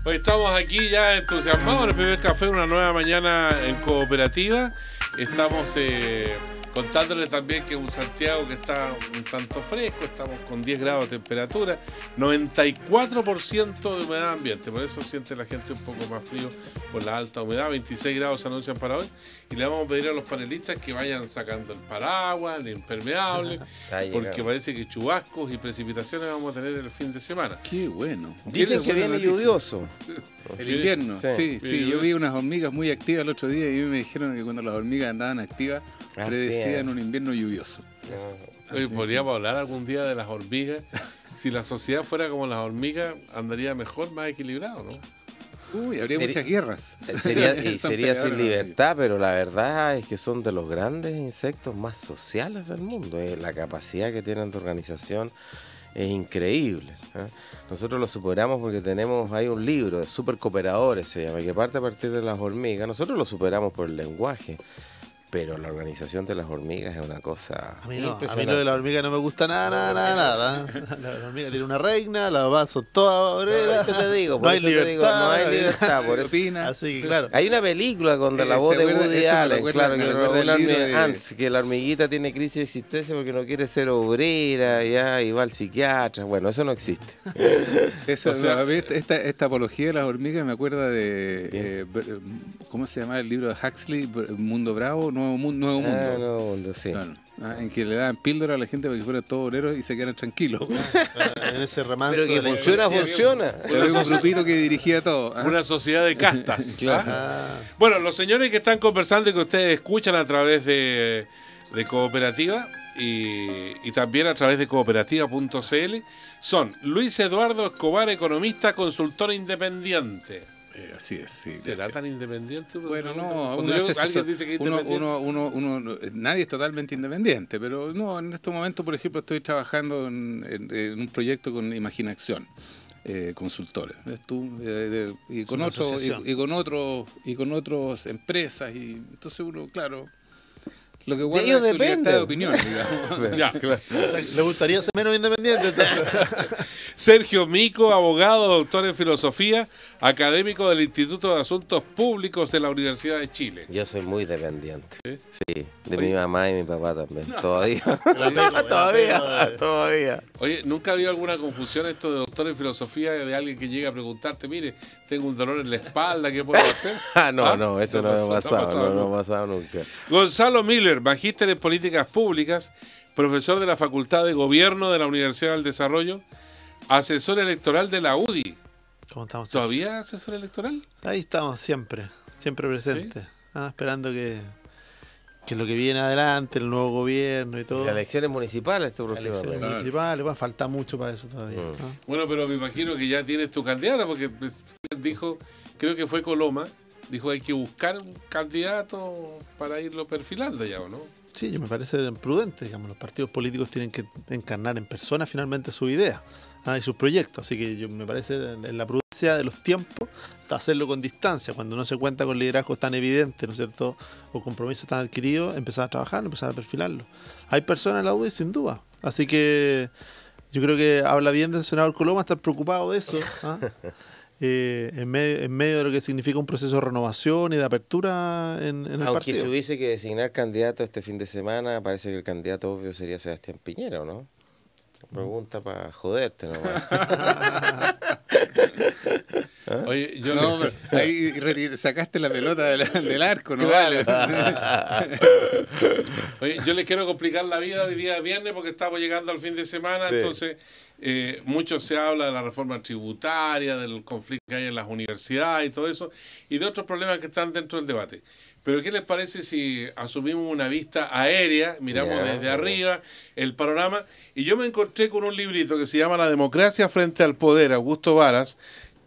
Hoy estamos aquí ya entusiasmados en el primer café, una nueva mañana en cooperativa. Estamos contándole también que un Santiago que está un tanto fresco, estamos con 10 grados de temperatura, 94% de humedad ambiente, por eso siente la gente un poco más frío por la alta humedad. 26 grados se anuncian para hoy y le vamos a pedir a los panelistas que vayan sacando el paraguas, el impermeable, porque parece que chubascos y precipitaciones vamos a tener el fin de semana. Qué bueno. Dicen que viene lluvioso. El invierno, sí. Yo vi unas hormigas muy activas el otro día y me dijeron que cuando las hormigas andaban activas predecían un invierno lluvioso. Hoy podríamos hablar algún día de las hormigas. Si la sociedad fuera como las hormigas, andaría mejor, más equilibrado, ¿no? Uy, habría muchas guerras. Sería sin libertad, pero la verdad es que son de los grandes insectos más sociales del mundo. La capacidad que tienen de organización es increíble. Nosotros lo superamos porque hay un libro de supercooperadores, se llama, que parte a partir de las hormigas. Nosotros lo superamos por el lenguaje, pero la organización de las hormigas es una cosa a mí lo de la hormiga no me gusta nada. La hormiga tiene una reina, las mamás son todas obreras. No, te digo, no hay libertad, por eso. Así que claro. Hay una película con la voz de Woody Allen, claro, que la hormiguita tiene crisis de existencia porque no quiere ser obrera, y va al psiquiatra. Bueno, eso no existe. Eso, o sea, esta apología de las hormigas me acuerda de ¿cómo se llama el libro de Huxley? Mundo Bravo, Nuevo Mundo, sí. Claro. En que le daban píldora a la gente para que fueran todos obreros y se quedaran tranquilos. En ese remanso. Pero que funciona. Era un grupito que dirigía todo. Una sociedad de castas. Claro. Bueno, los señores que están conversando y que ustedes escuchan a través de Cooperativa y también a través de cooperativa.cl son Luis Eduardo Escobar, economista, consultor independiente. Así es, sí. ¿Será tan independiente? Bueno, no, alguien dice que nadie es totalmente independiente, pero no, en estos momentos, por ejemplo, estoy trabajando en un proyecto con Imaginación, consultores, ¿ves tú? Y con otras empresas, y entonces uno, claro, lo que guarda es su libertad de opinión, digamos. Ya, claro. O sea, le gustaría ser menos independiente, entonces. Sergio Mico, abogado, doctor en filosofía, académico del Instituto de Asuntos Públicos de la Universidad de Chile. Yo soy muy dependiente. ¿Sí? De mi mamá y mi papá también. No. Todavía. Oye, ¿nunca ha habido alguna confusión esto de doctor en filosofía de alguien que llega a preguntarte, mire, tengo un dolor en la espalda, ¿qué puedo hacer? No, eso no me ha pasado nunca. Gonzalo Miller, magíster en políticas públicas, profesor de la Facultad de Gobierno de la Universidad del Desarrollo, asesor electoral de la UDI. ¿Cómo estamos? ¿Todavía asesor electoral? Ahí estamos siempre presentes. ¿Sí? Esperando que lo que viene adelante, el nuevo gobierno y todo. Las elecciones municipales, municipales, falta mucho para eso todavía. Bueno, pero me imagino que ya tienes tu candidata, porque dijo, creo que fue Coloma, dijo hay que buscar un candidato para irlo perfilando ya, ¿o no? Sí, me parece prudente, digamos, los partidos políticos tienen que encarnar en persona finalmente su idea y sus proyectos, así que me parece en la prudencia de los tiempos hacerlo con distancia, cuando no se cuenta con liderazgos tan evidentes, ¿no es cierto?, o compromisos tan adquiridos, empezar a trabajar, empezar a perfilarlo. Hay personas en la UDI sin duda, así que yo creo que habla bien del senador Coloma estar preocupado de eso, en medio de lo que significa un proceso de renovación y de apertura en el partido. Aunque se hubiese que designar candidato este fin de semana, parece que el candidato obvio sería Sebastián Piñera, ¿o no? Pregunta para joderte nomás. Oye, ahí sacaste la pelota del arco, ¿no? Claro. Oye, yo les quiero complicar la vida hoy día viernes porque estamos llegando al fin de semana, sí. Entonces mucho se habla de la reforma tributaria, del conflicto que hay en las universidades y todo eso, y de otros problemas que están dentro del debate. Pero ¿qué les parece si asumimos una vista aérea, miramos desde arriba el panorama? Y yo me encontré con un librito que se llama La democracia frente al poder, Augusto Varas,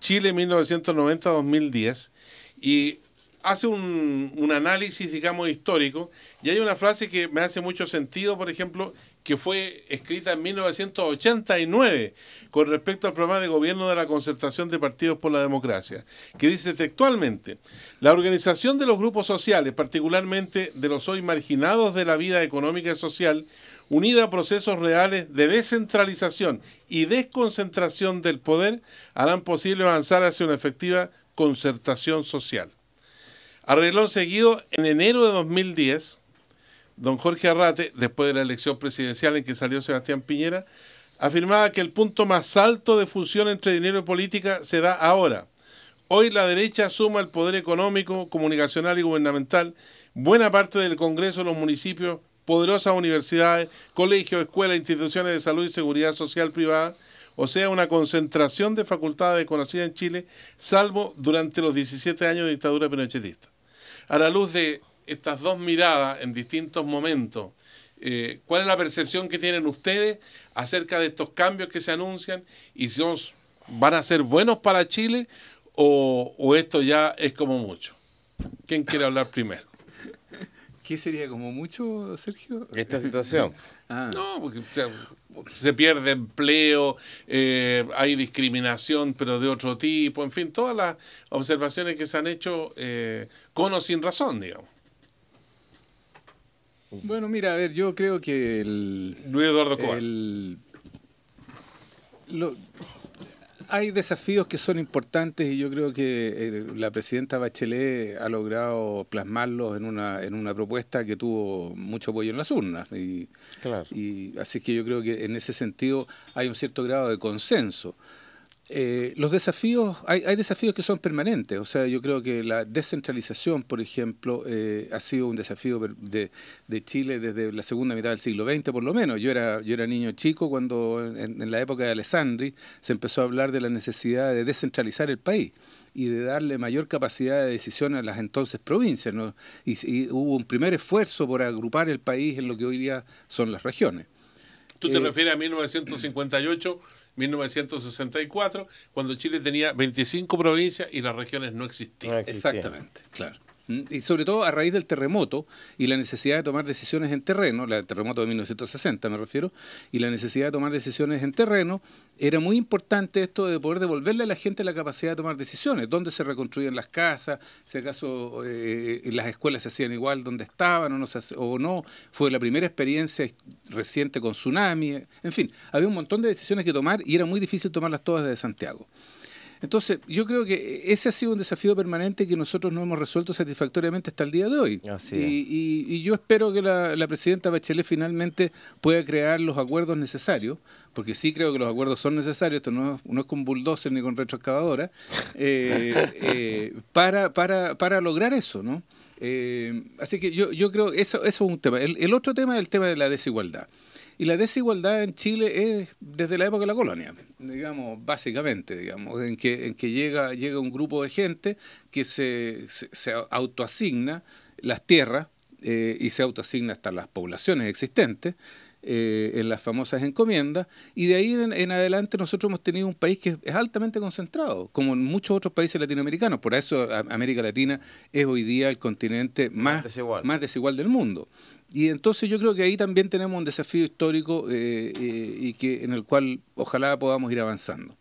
Chile 1990-2010, y hace un análisis, digamos, histórico, y hay una frase que me hace mucho sentido, por ejemplo, que fue escrita en 1989 con respecto al programa de gobierno de la Concertación de Partidos por la Democracia, que dice textualmente: la organización de los grupos sociales, particularmente de los hoy marginados de la vida económica y social, unida a procesos reales de descentralización y desconcentración del poder, harán posible avanzar hacia una efectiva concertación social. A renglón seguido, en enero de 2010, don Jorge Arrate, después de la elección presidencial en que salió Sebastián Piñera, afirmaba que el punto más alto de fusión entre dinero y política se da ahora. Hoy la derecha suma el poder económico, comunicacional y gubernamental, buena parte del Congreso de los municipios, poderosas universidades, colegios, escuelas, instituciones de salud y seguridad social privada, o sea, una concentración de facultades desconocida en Chile, salvo durante los 17 años de dictadura pinochetista. A la luz de estas dos miradas en distintos momentos, ¿cuál es la percepción que tienen ustedes acerca de estos cambios que se anuncian y si van a ser buenos para Chile o esto ya es como mucho? ¿Quién quiere hablar primero? ¿Qué sería como mucho, Sergio? Esta situación. No, porque se pierde empleo, hay discriminación, pero de otro tipo, en fin, todas las observaciones que se han hecho con o sin razón, digamos. Bueno, mira, a ver, yo creo que Luis Eduardo Cobar. Hay desafíos que son importantes y yo creo que la presidenta Bachelet ha logrado plasmarlos en una propuesta que tuvo mucho apoyo en las urnas. Claro. Y así que yo creo que en ese sentido hay un cierto grado de consenso. Los desafíos, hay desafíos que son permanentes, o sea, yo creo que la descentralización, por ejemplo, ha sido un desafío de Chile desde la segunda mitad del siglo XX, por lo menos. Yo era niño chico cuando en la época de Alessandri se empezó a hablar de la necesidad de descentralizar el país y de darle mayor capacidad de decisión a las entonces provincias, ¿no? Y hubo un primer esfuerzo por agrupar el país en lo que hoy día son las regiones. ¿Tú te refieres a 1958, 1964, cuando Chile tenía 25 provincias y las regiones no existían? Exactamente, claro. Y sobre todo a raíz del terremoto y la necesidad de tomar decisiones en terreno, el terremoto de 1960 me refiero, y la necesidad de tomar decisiones en terreno, era muy importante esto de poder devolverle a la gente la capacidad de tomar decisiones, dónde se reconstruían las casas, si acaso las escuelas se hacían igual donde estaban o no, fue la primera experiencia reciente con tsunami, en fin, había un montón de decisiones que tomar y era muy difícil tomarlas todas desde Santiago. Entonces, yo creo que ese ha sido un desafío permanente que nosotros no hemos resuelto satisfactoriamente hasta el día de hoy. Y yo espero que la presidenta Bachelet finalmente pueda crear los acuerdos necesarios, porque sí creo que los acuerdos son necesarios, esto no es con bulldozer ni con retroexcavadora, para lograr eso, ¿no? Así que yo creo que eso es un tema. El otro tema es el tema de la desigualdad. Y la desigualdad en Chile es desde la época de la colonia, digamos, básicamente, digamos, en que llega un grupo de gente que se autoasigna las tierras y se autoasigna hasta las poblaciones existentes en las famosas encomiendas, y de ahí en adelante nosotros hemos tenido un país que es altamente concentrado, como en muchos otros países latinoamericanos. Por eso América Latina es hoy día el continente más desigual del mundo. Y entonces yo creo que ahí también tenemos un desafío histórico y en el cual ojalá podamos ir avanzando.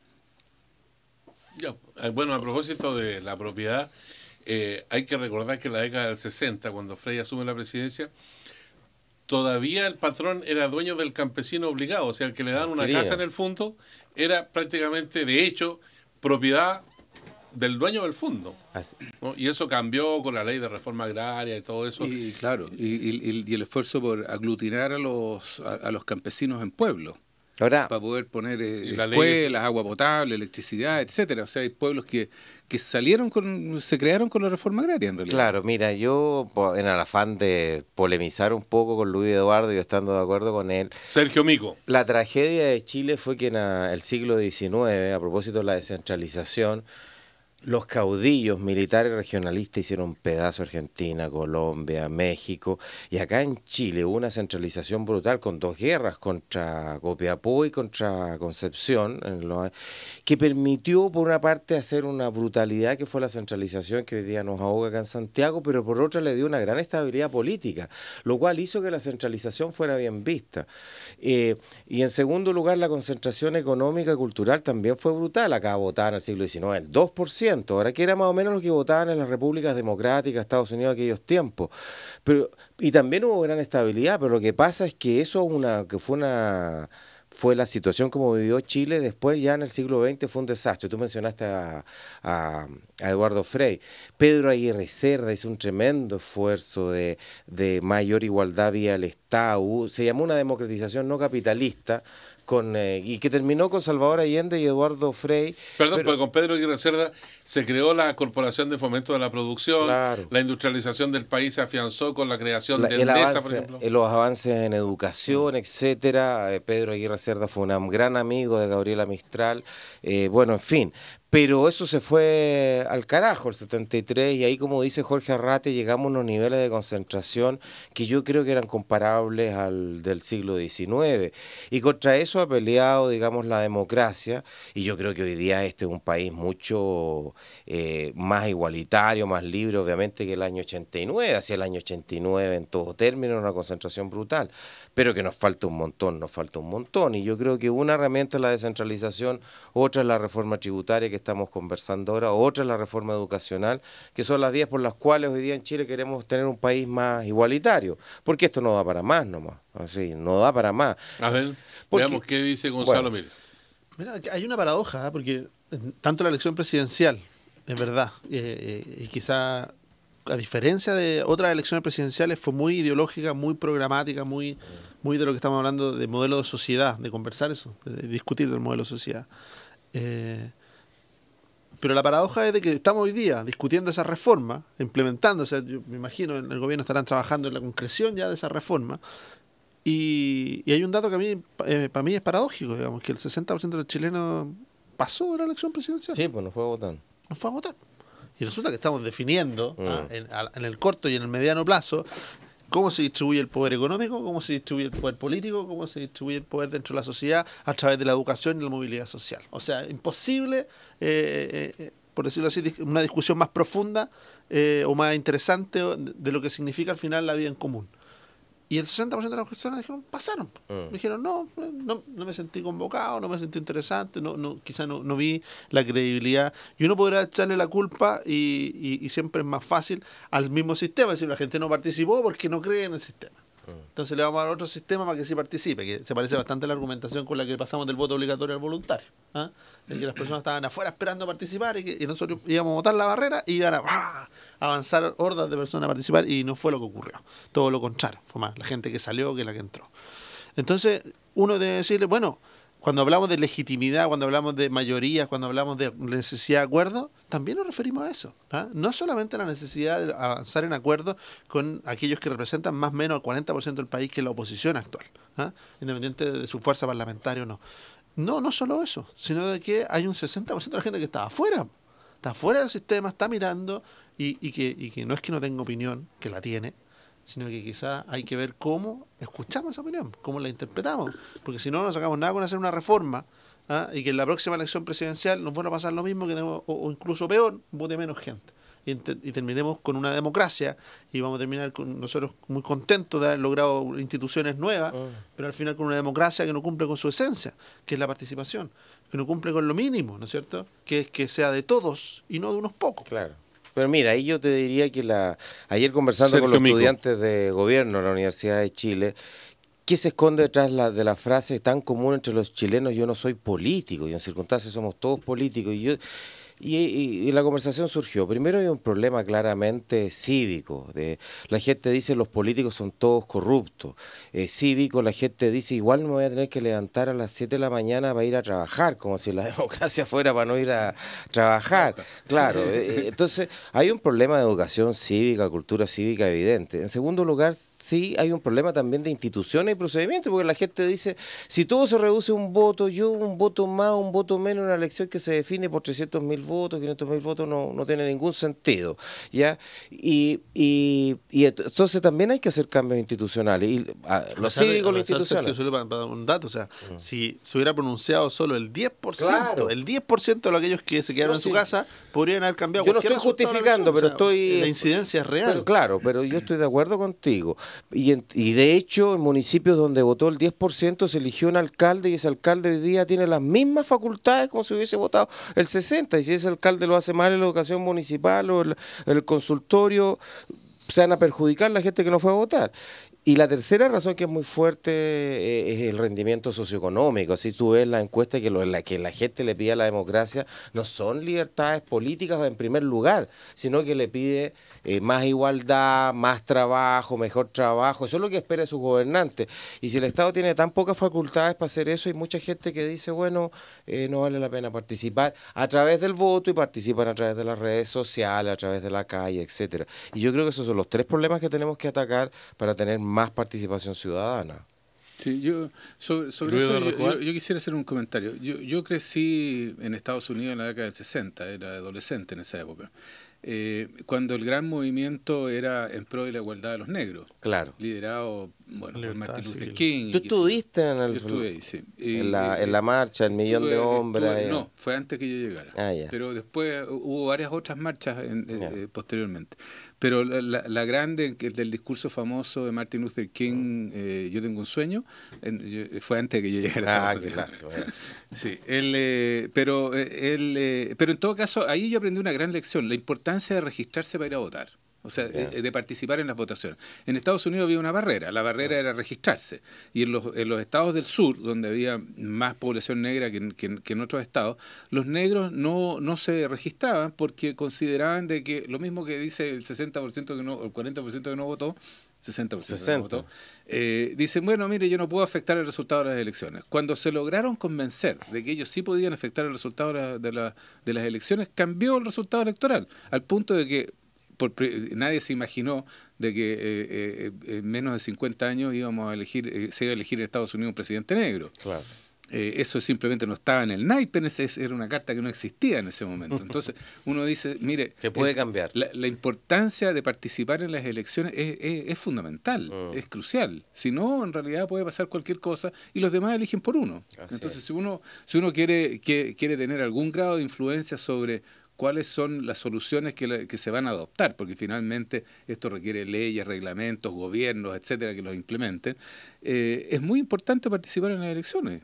Ya, bueno, a propósito de la propiedad, hay que recordar que en la década del 60, cuando Frei asume la presidencia, todavía el patrón era dueño del campesino obligado, o sea, el que le dan una casa en el fondo era prácticamente, de hecho, propiedad del dueño del fondo, ¿no? Y eso cambió con la ley de reforma agraria y todo eso. Y claro, y el esfuerzo por aglutinar a los campesinos en pueblos. Ahora, para poder poner escuelas, agua potable, electricidad, etcétera. O sea, hay pueblos que se crearon con la reforma agraria, en realidad. Claro, mira, yo en el afán de polemizar un poco con Luis Eduardo, yo estando de acuerdo con él. Sergio Mico. La tragedia de Chile fue que en el siglo XIX, a propósito de la descentralización, los caudillos militares regionalistas hicieron pedazo a Argentina, Colombia, México, y acá en Chile hubo una centralización brutal con dos guerras, contra Copiapó y contra Concepción, que permitió por una parte hacer una brutalidad que fue la centralización que hoy día nos ahoga acá en Santiago, pero por otra le dio una gran estabilidad política, lo cual hizo que la centralización fuera bien vista. Y en segundo lugar, la concentración económica y cultural también fue brutal. Acá votaban en el siglo XIX el 2%, 10%, ahora que era más o menos lo que votaban en las repúblicas democráticas, Estados Unidos, aquellos tiempos. Y también hubo gran estabilidad, pero lo que pasa es que eso fue la situación como vivió Chile después, ya en el siglo XX fue un desastre. Tú mencionaste a Eduardo Frei. Pedro Aguirre Cerda hizo un tremendo esfuerzo de mayor igualdad vía el Estado. Se llamó una democratización no capitalista, y que terminó con Salvador Allende y Eduardo Frei. Porque con Pedro Aguirre Cerda se creó la Corporación de Fomento de la Producción, claro, la industrialización del país se afianzó con la creación de Endesa, por ejemplo. Los avances en educación, etcétera. Pedro Aguirre Cerda fue un gran amigo de Gabriela Mistral. Bueno, en fin. Pero eso se fue al carajo el 73 y ahí, como dice Jorge Arrate, llegamos a unos niveles de concentración que yo creo que eran comparables al del siglo XIX. Y contra eso ha peleado, digamos, la democracia, y yo creo que hoy día este es un país mucho más igualitario, más libre, obviamente, que el año 89. Hacia el año 89, en todo término, una concentración brutal. Pero que nos falta un montón. Y yo creo que una herramienta es la descentralización, otra es la reforma tributaria que estamos conversando ahora, otra es la reforma educacional, que son las vías por las cuales hoy día en Chile queremos tener un país más igualitario, porque esto no da para más nomás, así, no da para más. A ver, veamos qué dice Gonzalo. Bueno, mira, hay una paradoja, porque tanto la elección presidencial, es verdad, y quizá a diferencia de otras elecciones presidenciales fue muy ideológica, muy programática, muy de lo que estamos hablando de modelo de sociedad, de conversar eso, de discutir el modelo de sociedad. Pero la paradoja es de que estamos hoy día discutiendo esa reforma, implementando, o sea, yo me imagino en el gobierno estarán trabajando en la concreción ya de esa reforma, y hay un dato que a mí, para mí es paradójico, digamos, que el 60% de los chilenos pasó la elección presidencial. Sí, pues no fue a votar. No fue a votar. Y resulta que estamos definiendo en el corto y en el mediano plazo cómo se distribuye el poder económico, cómo se distribuye el poder político, cómo se distribuye el poder dentro de la sociedad a través de la educación y la movilidad social. O sea, imposible, por decirlo así, una discusión más profunda o más interesante de lo que significa al final la vida en común. Y el 60% de las personas dijeron, pasaron. Dijeron, no me sentí convocado, no me sentí interesante, quizá no vi la credibilidad. Y uno podrá echarle la culpa y siempre es más fácil al mismo sistema. Es decir, la gente no participó porque no cree en el sistema. Entonces le vamos a dar otro sistema para que sí participe, que se parece bastante a la argumentación con la que pasamos del voto obligatorio al voluntario. De que las personas estaban afuera esperando participar y nosotros íbamos a botar la barrera y iban a avanzar hordas de personas a participar, y no fue lo que ocurrió. Todo lo contrario, fue más la gente que salió que la que entró. Entonces uno debe decirle, bueno, cuando hablamos de legitimidad, cuando hablamos de mayorías, cuando hablamos de necesidad de acuerdo, también nos referimos a eso. No solamente a la necesidad de avanzar en acuerdo con aquellos que representan más o menos el 40% del país, que es la oposición actual, independiente de su fuerza parlamentaria o no. No solo eso, sino de que hay un 60% de la gente que está afuera del sistema, está mirando y que no es que no tenga opinión, que la tiene, sino que quizás hay que ver cómo escuchamos esa opinión, cómo la interpretamos, porque si no sacamos nada con hacer una reforma y que en la próxima elección presidencial nos vuelva a pasar lo mismo o incluso peor, vote menos gente. Y terminemos con una democracia y vamos a terminar con nosotros muy contentos de haber logrado instituciones nuevas, pero al final con una democracia que no cumple con su esencia, que es la participación, que no cumple con lo mínimo, ¿no es cierto? Que es que sea de todos y no de unos pocos. Claro. Pero mira, ahí yo te diría que ayer conversando Sergio con los Mico, estudiantes de gobierno de la Universidad de Chile, ¿qué se esconde detrás de la frase tan común entre los chilenos: yo no soy político, y en circunstancias somos todos políticos? Y la conversación surgió. Primero hay un problema claramente cívico. La gente dice los políticos son todos corruptos. Cívico, la gente dice igual me voy a tener que levantar a las 7 de la mañana para ir a trabajar, como si la democracia fuera para no ir a trabajar. Claro, entonces hay un problema de educación cívica, cultura cívica evidente. En segundo lugar, sí hay un problema también de instituciones y procedimientos, porque la gente dice, si todo se reduce a un voto, un voto más, un voto menos, una elección que se define por 300.000 votos, 500.000 votos, no tiene ningún sentido, ¿ya? Y entonces también hay que hacer cambios institucionales, y los cívicos, los institucionales. Solo para dar un dato, o sea, si se hubiera pronunciado solo el 10%, claro, el 10% de aquellos que se quedaron en su casa, podrían haber cambiado. Yo no estoy justificando, pero la incidencia es real. Pero yo estoy de acuerdo contigo. Y de hecho, en municipios donde votó el 10% se eligió un alcalde y ese alcalde hoy día tiene las mismas facultades como si hubiese votado el 60%. Y si ese alcalde lo hace mal en la educación municipal o el consultorio, se van a perjudicar la gente que no fue a votar. Y la tercera razón que es muy fuerte es el rendimiento socioeconómico. Si tú ves la encuesta que la gente le pide a la democracia no son libertades políticas en primer lugar, sino que le pide más igualdad, más trabajo, mejor trabajo. Eso es lo que espera de sus gobernantes. Y si el Estado tiene tan pocas facultades para hacer eso, hay mucha gente que dice, bueno, no vale la pena participar a través del voto y participan a través de las redes sociales, a través de la calle, etcétera. Y yo creo que esos son los tres problemas que tenemos que atacar para tener más participación ciudadana. Sí, sobre eso yo quisiera hacer un comentario. Yo crecí en Estados Unidos en la década del 60, era adolescente en esa época, cuando el gran movimiento era en pro de la igualdad de los negros. Claro. Liderado, bueno, por Martin Luther King. ¿Tú estuviste yo estuve ahí, sí. En la marcha, el millón de hombres? No, fue antes que yo llegara. Pero después hubo varias otras marchas posteriormente. Pero la grande, del discurso famoso de Martin Luther King, Yo tengo un sueño, fue antes de que yo llegara a Estados Unidos. Claro. Sí, pero en todo caso, ahí yo aprendí una gran lección, la importancia de registrarse para ir a votar. O sea, de participar en las votaciones. En Estados Unidos había una barrera, la barrera era registrarse. Y en los estados del sur, donde había más población negra que en otros estados, los negros no se registraban porque consideraban de que, lo mismo que dice el 60% que no, o el 40% que no votó, 60% que no votó, dicen, bueno, mire, yo no puedo afectar el resultado de las elecciones. Cuando se lograron convencer de que ellos sí podían afectar el resultado de las elecciones, cambió el resultado electoral, al punto de que nadie se imaginó de que en menos de 50 años se iba a elegir en Estados Unidos un presidente negro. Claro. Eso simplemente no estaba en el naipe, era una carta que no existía en ese momento. Entonces uno dice, mire, que puede cambiar. La importancia de participar en las elecciones es fundamental, es crucial. Si no, en realidad puede pasar cualquier cosa y los demás eligen por uno. Entonces si uno quiere tener algún grado de influencia sobre cuáles son las soluciones que se van a adoptar, porque finalmente esto requiere leyes, reglamentos, gobiernos, etcétera, que los implementen, es muy importante participar en las elecciones.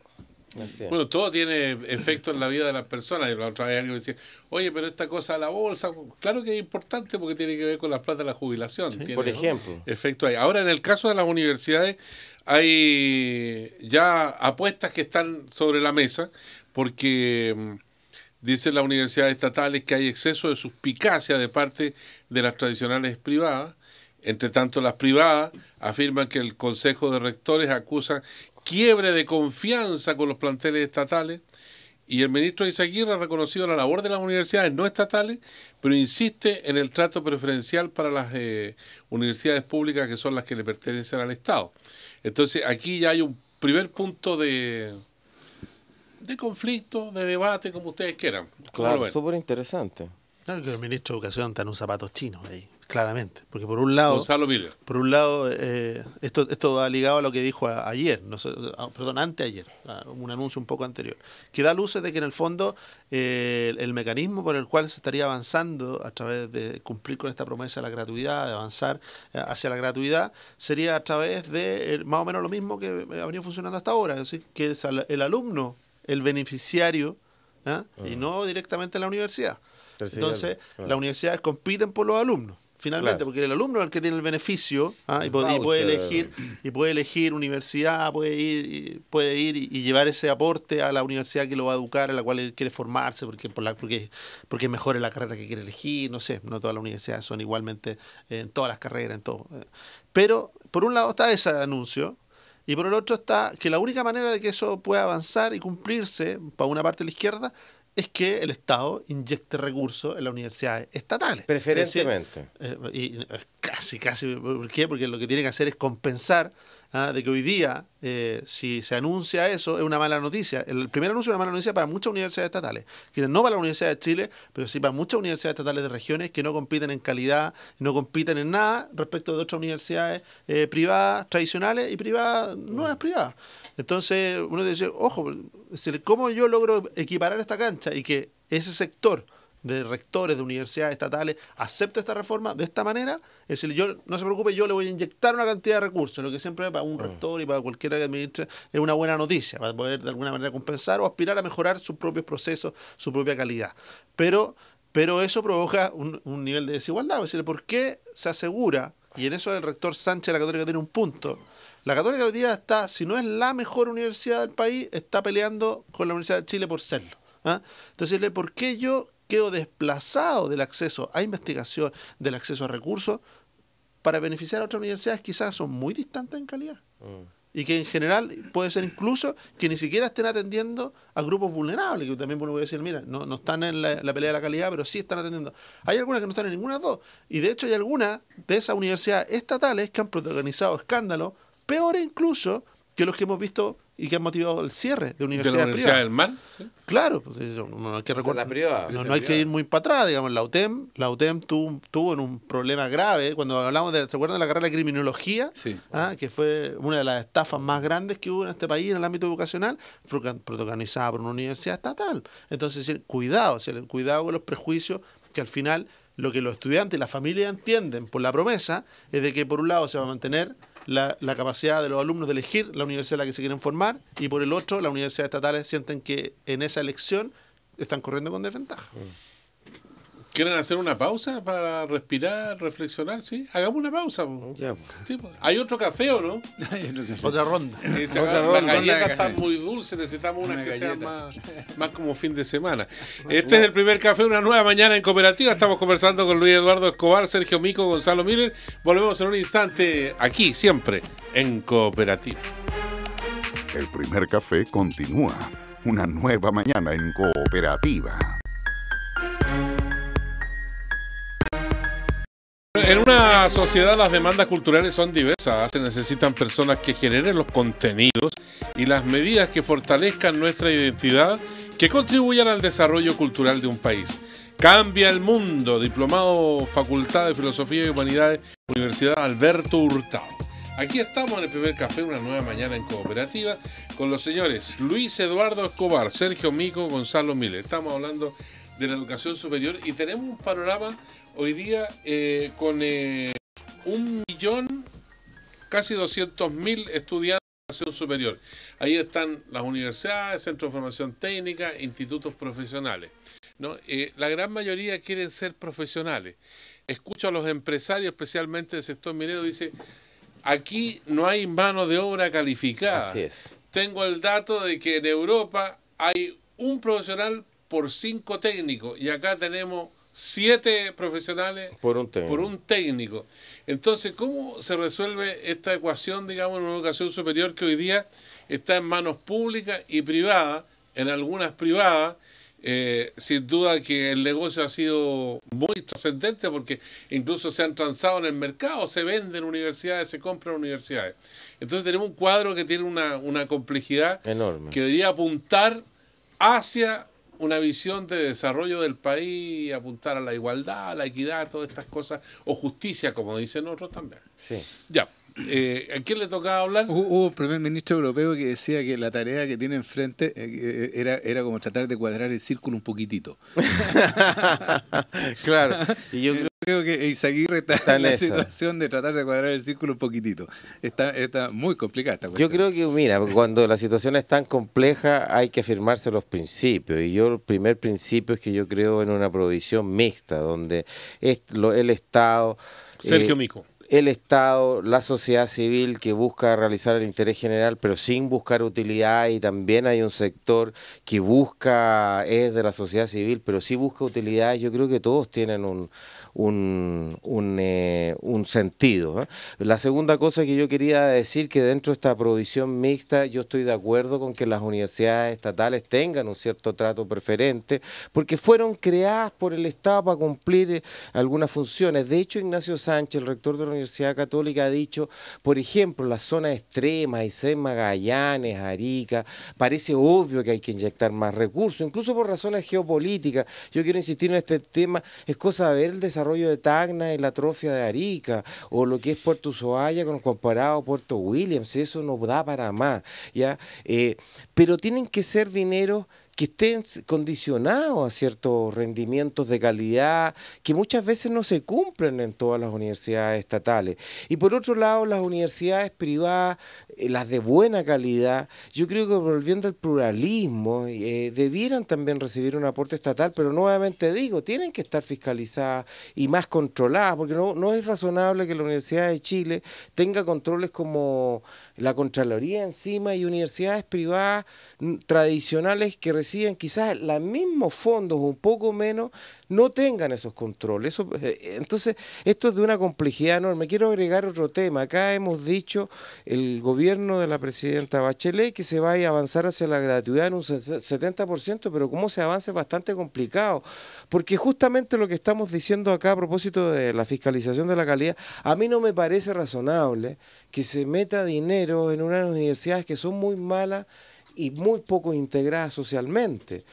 Bueno, todo tiene efecto en la vida de las personas. Y la otra vez alguien decía, oye, pero esta cosa de la bolsa, claro que es importante porque tiene que ver con la plata de la jubilación. Sí, tiene, por ejemplo. Efecto ahí. Ahora, en el caso de las universidades, hay ya apuestas que están sobre la mesa porque dicen las universidades estatales que hay exceso de suspicacia de parte de las tradicionales privadas. Entre tanto, las privadas afirman que el Consejo de Rectores acusa quiebre de confianza con los planteles estatales y el ministro Izaguirre ha reconocido la labor de las universidades no estatales, pero insiste en el trato preferencial para las universidades públicas que son las que le pertenecen al Estado. Entonces, aquí ya hay un primer punto de conflicto, de debate, como ustedes quieran. Claro, súper interesante. Claro que el ministro de Educación está en un zapato chino ahí, claramente. Porque por un lado, Gonzalo Miller. Esto va ligado a lo que dijo ayer, anteayer, un anuncio un poco anterior, que da luces de que en el fondo el mecanismo por el cual se estaría avanzando a través de cumplir con esta promesa de la gratuidad, de avanzar hacia la gratuidad, sería a través de más o menos lo mismo que ha venido funcionando hasta ahora, es decir, que es el alumno el beneficiario, y no directamente la universidad. Entonces, las universidades compiten por los alumnos, finalmente, porque el alumno es el que tiene el beneficio, y puede elegir universidad, puede ir y llevar ese aporte a la universidad que lo va a educar, a la cual él quiere formarse, porque mejore la carrera que quiere elegir, no sé, no todas las universidades son igualmente en todas las carreras, en todo. Pero, por un lado está ese anuncio, y por el otro está que la única manera de que eso pueda avanzar y cumplirse, para una parte de la izquierda, es que el Estado inyecte recursos en las universidades estatales. Preferentemente. Casi. ¿Por qué? Porque lo que tiene que hacer es compensar de que hoy día, si se anuncia eso, es una mala noticia. El primer anuncio es una mala noticia para muchas universidades estatales. Que no para la Universidad de Chile, pero sí para muchas universidades estatales de regiones que no compiten en calidad, no compiten en nada respecto de otras universidades privadas tradicionales y privadas, nuevas privadas. Entonces, uno dice, ojo, ¿cómo yo logro equiparar esta cancha y que ese sector de rectores de universidades estatales acepta esta reforma de esta manera, es decir, yo no se preocupe, yo le voy a inyectar una cantidad de recursos, lo que siempre para un rector y para cualquiera que administre es una buena noticia, para poder de alguna manera compensar o aspirar a mejorar sus propios procesos, su propia calidad. Pero eso provoca un nivel de desigualdad. Es decir, ¿por qué se asegura? Y en eso el rector Sánchez de la Católica tiene un punto. La Católica hoy día está, si no es la mejor universidad del país, está peleando con la Universidad de Chile por serlo. ¿Ah? Entonces, ¿por qué yo quedo desplazado del acceso a investigación, del acceso a recursos, para beneficiar a otras universidades que quizás son muy distantes en calidad? Y que en general puede ser incluso que ni siquiera estén atendiendo a grupos vulnerables, que también uno puede decir, mira, no están en la pelea de la calidad, pero sí están atendiendo. Hay algunas que no están en ninguna de las dos. Y de hecho hay algunas de esas universidades estatales que han protagonizado escándalos peores incluso que los que hemos visto y que han motivado el cierre de universidades Universidad privadas. del Mar? ¿Sí? Claro, pues eso, no hay que recordar. No hay que ir muy para atrás, digamos. La UTEM tuvo en un problema grave cuando hablamos ¿se acuerdan de la carrera de criminología? Sí. Que fue una de las estafas más grandes que hubo en este país en el ámbito educacional, protagonizada por una universidad estatal. Entonces, cuidado con los prejuicios, que al final lo que los estudiantes y las familias entienden por la promesa es de que por un lado se va a mantener la capacidad de los alumnos de elegir la universidad en la que se quieren formar, y por el otro, las universidades estatales sienten que en esa elección están corriendo con desventaja. ¿Quieren hacer una pausa para respirar, reflexionar? Sí, hagamos una pausa. Ya. Sí, ¿hay otro café o no? Otra ronda. Las galletas están muy dulces, necesitamos unas que sean más como fin de semana. Este es el primer café, una nueva mañana en Cooperativa. Estamos conversando con Luis Eduardo Escobar, Sergio Mico, Gonzalo Miller. Volvemos en un instante aquí, siempre, en Cooperativa. El primer café continúa. Una nueva mañana en Cooperativa. En una sociedad las demandas culturales son diversas. Se necesitan personas que generen los contenidos y las medidas que fortalezcan nuestra identidad, que contribuyan al desarrollo cultural de un país. Cambia el mundo. Diplomado Facultad de Filosofía y Humanidades, Universidad Alberto Hurtado. Aquí estamos en el primer café, una nueva mañana en Cooperativa, con los señores Luis Eduardo Escobar, Sergio Mico, Gonzalo Miller. Estamos hablando de la educación superior y tenemos un panorama hoy día con 1.000.000, casi 200.000 estudiantes de educación superior. Ahí están las universidades, centros de formación técnica, institutos profesionales, ¿no? La gran mayoría quieren ser profesionales. Escucho a los empresarios, especialmente del sector minero, dice, aquí no hay mano de obra calificada. Así es. Tengo el dato de que en Europa hay un profesional por 5 técnicos y acá tenemos 7 profesionales por un técnico. Entonces, ¿cómo se resuelve esta ecuación, digamos, en una educación superior que hoy día está en manos públicas y privadas? En algunas privadas, sin duda que el negocio ha sido muy trascendente porque incluso se han transado en el mercado, se venden universidades, se compran universidades. Entonces tenemos un cuadro que tiene una complejidad enorme, que debería apuntar hacia una visión de desarrollo del país, apuntar a la igualdad, a la equidad, todas estas cosas, o justicia, como dicen otros también. Sí. Ya. ¿A quién le tocaba hablar? Hubo un primer ministro europeo que decía que la tarea que tiene enfrente era como tratar de cuadrar el círculo un poquitito. Claro. Y yo creo que Izaguirre está en la situación de tratar de cuadrar el círculo un poquitito. Está muy complicada esta cuestión. Yo creo que, mira, cuando la situación es tan compleja hay que afirmarse los principios. Y yo, el primer principio es que yo creo en una provisión mixta, donde el Estado... Sergio Mico. El Estado, la sociedad civil que busca realizar el interés general, pero sin buscar utilidad, y también hay un sector que es de la sociedad civil, pero sí busca utilidad. Yo creo que todos tienen un sentido, ¿eh? La segunda cosa que yo quería decir, que dentro de esta provisión mixta yo estoy de acuerdo con que las universidades estatales tengan un cierto trato preferente, porque fueron creadas por el Estado para cumplir algunas funciones. De hecho, Ignacio Sánchez, el rector de la Universidad Católica, ha dicho, por ejemplo, las zonas extremas, Aysén, Magallanes, Arica, parece obvio que hay que inyectar más recursos, incluso por razones geopolíticas. Yo quiero insistir en este tema, es cosa de ver el desarrollo de Tacna y la atrofia de Arica, o lo que es Puerto Ushuaia comparado a Puerto Williams, eso no da para más, ¿ya? Pero tienen que ser dineros que estén condicionados a ciertos rendimientos de calidad que muchas veces no se cumplen en todas las universidades estatales. Y por otro lado, las universidades privadas, las de buena calidad, yo creo que volviendo al pluralismo, debieran también recibir un aporte estatal, pero nuevamente digo, tienen que estar fiscalizadas y más controladas, porque no es razonable que la Universidad de Chile tenga controles como la Contraloría encima y universidades privadas tradicionales que reciben quizás los mismos fondos o un poco menos, no tengan esos controles. Entonces, esto es de una complejidad enorme. Quiero agregar otro tema. Acá hemos dicho, el gobierno de la presidenta Bachelet, que se vaya a avanzar hacia la gratuidad en un 70%, pero cómo se avanza es bastante complicado, porque justamente lo que estamos diciendo acá a propósito de la fiscalización de la calidad, a mí no me parece razonable que se meta dinero en unas universidades que son muy malas y muy poco integradas socialmente.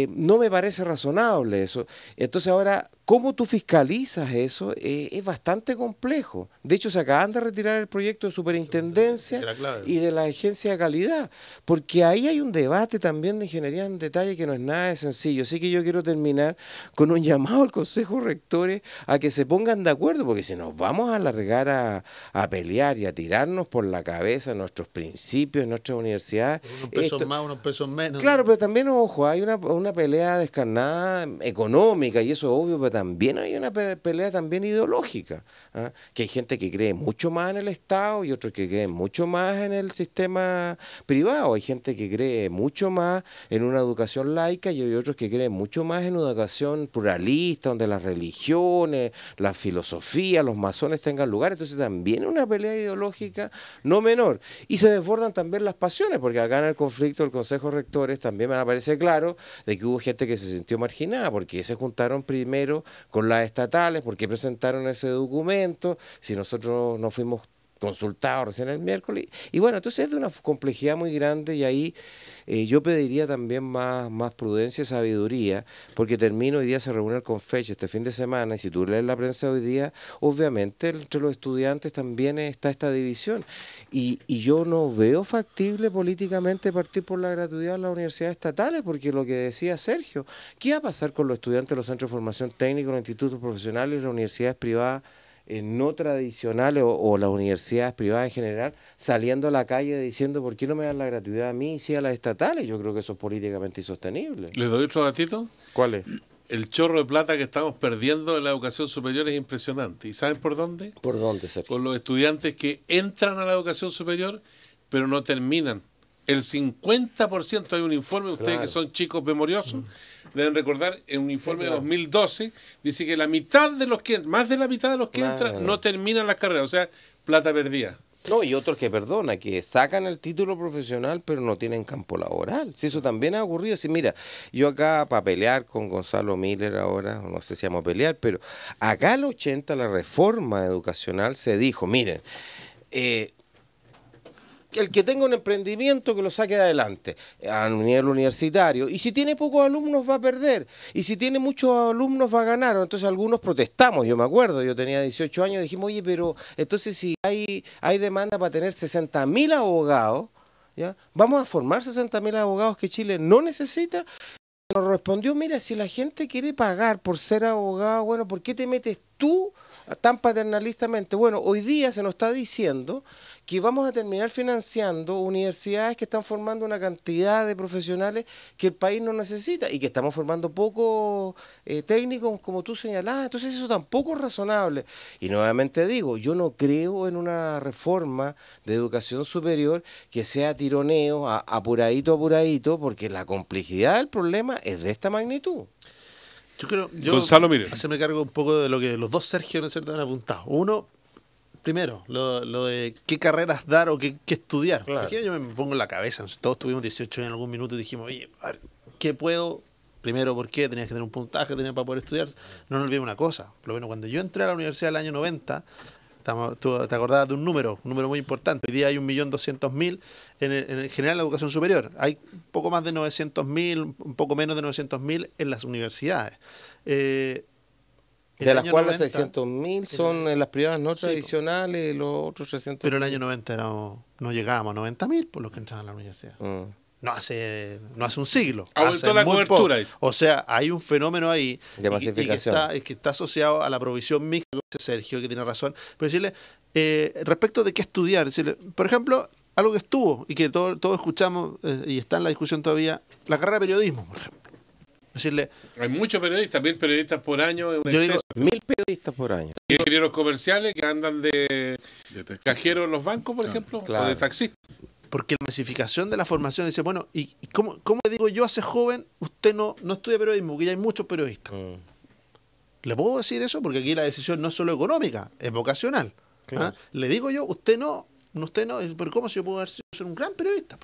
No me parece razonable eso. Entonces ahora, ¿cómo tú fiscalizas eso? Es bastante complejo. De hecho, se acaban de retirar el proyecto de superintendencia y de la agencia de calidad, porque ahí hay un debate también de ingeniería en detalle que no es nada de sencillo. Así que yo quiero terminar con un llamado al Consejo de Rectores a que se pongan de acuerdo, porque si nos vamos a alargar a pelear y a tirarnos por la cabeza nuestros principios, nuestras universidades, unos pesos más, unos pesos menos. Claro, pero también, ojo, hay una pelea descarnada económica y eso es obvio, pero también hay una pelea también ideológica, que hay gente que cree mucho más en el Estado y otros que creen mucho más en el sistema privado. Hay gente que cree mucho más en una educación laica y hay otros que creen mucho más en una educación pluralista, donde las religiones, la filosofía, los masones tengan lugar. Entonces también es una pelea ideológica no menor. Y se desbordan también las pasiones, porque acá en el conflicto del Consejo de Rectores también me parece claro de que hubo gente que se sintió marginada, porque se juntaron primero con las estatales, porque presentaron ese documento, si nosotros no fuimos consultados recién el miércoles, y bueno, entonces es de una complejidad muy grande y ahí yo pediría también más prudencia y sabiduría, porque hoy día se reúne el Confeche este fin de semana, y si tú lees la prensa hoy día, obviamente entre los estudiantes también está esta división, y yo no veo factible políticamente partir por la gratuidad en las universidades estatales, porque lo que decía Sergio, ¿qué va a pasar con los estudiantes de los centros de formación técnica, los institutos profesionales y las universidades privadas no tradicionales o las universidades privadas en general, saliendo a la calle diciendo ¿por qué no me dan la gratuidad a mí y sí a las estatales? Yo creo que eso es políticamente insostenible. ¿Les doy otro datito? ¿Cuál es? El chorro de plata que estamos perdiendo en la educación superior es impresionante. ¿Y saben por dónde? ¿Por dónde, Sergio? Por los estudiantes que entran a la educación superior, pero no terminan. El 50%, hay un informe, ustedes que son chicos memoriosos, deben recordar, en un informe de 2012, dice que más de la mitad de los que entran no terminan las carreras, o sea, plata perdida. No, y otros que sacan el título profesional pero no tienen campo laboral. Si eso también ha ocurrido. Si mira, yo acá para pelear con Gonzalo Miller ahora, no sé si vamos a pelear, pero acá en el 80 la reforma educacional se dijo, miren, el que tenga un emprendimiento que lo saque adelante a nivel universitario, y si tiene pocos alumnos va a perder, y si tiene muchos alumnos va a ganar. Entonces algunos protestamos, yo me acuerdo, yo tenía 18 años, dijimos, oye, pero entonces si hay demanda para tener 60.000 abogados, ¿ya? ¿Vamos a formar 60.000 abogados que Chile no necesita? Nos respondió, mira, si la gente quiere pagar por ser abogado, bueno, ¿por qué te metes tú tan paternalistamente? Bueno, hoy día se nos está diciendo que vamos a terminar financiando universidades que están formando una cantidad de profesionales que el país no necesita y que estamos formando pocos técnicos, como tú señalabas. Entonces eso tampoco es razonable. Y nuevamente digo, yo no creo en una reforma de educación superior que sea tironeo, apuradito, porque la complejidad del problema es de esta magnitud. Yo Gonzalo, mire. hacerme cargo un poco de lo que los dos Sergio ¿no es cierto? Han apuntado. Uno, primero, lo de qué carreras dar o qué estudiar. Claro. Aquí yo me pongo en la cabeza, todos tuvimos 18 años en algún minuto y dijimos, oye, a ver, ¿qué puedo? Primero, ¿por qué? Tenías que tener un puntaje, tenías para poder estudiar. No nos olvidemos una cosa. Por lo menos cuando yo entré a la universidad el año 90, tú te acordabas de un número muy importante. Hoy día hay 1.200.000 en general en la educación superior. Hay un poco más de 900.000, un poco menos de 900.000 en las universidades. De las cuales 600.000 son en las privadas no tradicionales y los otros 300.000. Pero el año 90 no llegábamos a 90.000 por los que entraban a la universidad. no hace un siglo. Aumentó hace la muy cobertura. poco. O sea, hay un fenómeno ahí De masificación. que está asociado a la provisión mixta, como dice Sergio, que tiene razón. Pero decirle, respecto de qué estudiar, decirle, por ejemplo, algo que estuvo y que todos escuchamos y está en la discusión todavía, la carrera de periodismo, por ejemplo. Decirle, Hay muchos periodistas, 1000 periodistas por año, es un yo exceso. digo, 1000 periodistas por año. Y ingenieros comerciales que andan de De cajeros en los bancos, por ejemplo, claro. o de taxistas. porque la masificación de la formación dice, bueno, ¿y cómo le digo yo a ese joven, usted no estudia periodismo, porque ya hay muchos periodistas? ¿Le puedo decir eso? Porque aquí la decisión no es solo económica, es vocacional. Claro. Le digo yo, usted no, pero ¿cómo si yo puedo ser un gran periodista?